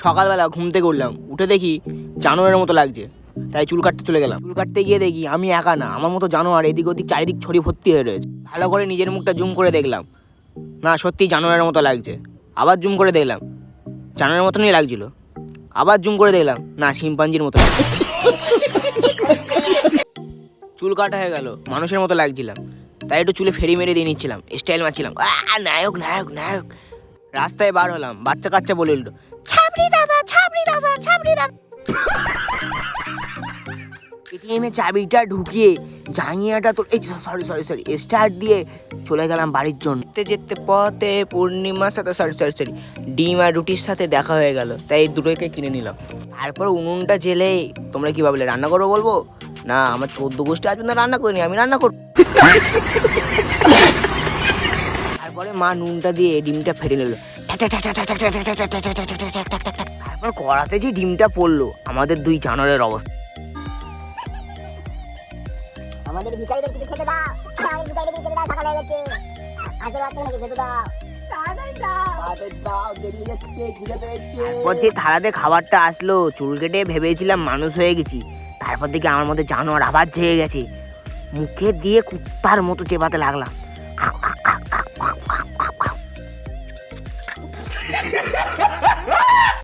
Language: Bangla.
সকালবেলা ঘুম থেকে উঠলাম, উঠে দেখি জানোয়ারের মতো লাগছে, তাই চুল কাটতে চলে গেলাম। চুল কাটতে গিয়ে দেখি আমি একা না, আমার মতো জানোয়ার এদিক ওদিক চারিদিক ছড়িয়ে ভর্তি হয়ে রয়েছে। ভালো করে নিজের মুখটা জুম করে দেখলাম, না সত্যি জানোয়ারের মতো লাগছে। আবার জুম করে দেখলাম, জানোয়ারের মতনই লাগছিল। আবার জুম করে দেখলাম, না শিম্পাঞ্জির মতো লাগছে। চুল কাটা হয়ে গেল, মানুষের মতো লাগছিলাম, তাই একটু চুলে ফেরি মেরে দিয়ে নিচ্ছিলাম, স্টাইল মারছিলাম, নায়ক নায়ক নায়ক। রাস্তায় বার হলাম, বাচ্চা কাচ্চা বলে উঠলো, ছাবড়ি দাদা ছাবড়ি দাদা ছাবড়ি দাদা। এটিএমে চাবিটা ঢুকিয়ে জাঙ্গিয়াটা তো এই সরি সরি সরি স্টার্ট দিয়ে চলে গেলাম বাড়ির জন্য। যেতে যেতে পথে পূর্ণিমার সাথে সরি সরি সরি ডিম আর রুটির সাথে দেখা হয়ে গেল, তাই এই দুটোকে কিনে নিলাম। তারপর উনুনটা জেলে তোমরা কি ভাবলে রান্না করবো বলবো? না, আমার 14 গোষ্ঠী আজ না রান্না করিনি, আমি রান্না করবো। তারপরে মা নুনটা দিয়ে ডিমটা ফেটে নিল। তারপর কড়াতে যে ডিমটা পড়লো, আমাদের দুই জানোয়ারের অবস্থা। আমাদের ভিখারিদের কিছু খেতে দাও, আমাদের ভিখারিদের কিছু খেতে দাও, সকাল হয়ে গেছে, হাতের বাচ্চা নাকি খেতে দাও, তারপর যে থালাতে খাবারটা আসলো, চুল কেটে ভেবেছিলাম মানুষ হয়ে গেছি, তারপর দেখি আমার মধ্যে জানোয়ার আবার জেগে গেছে। মুখে দিয়ে কুত্তার মতো চেবাতে লাগলাম।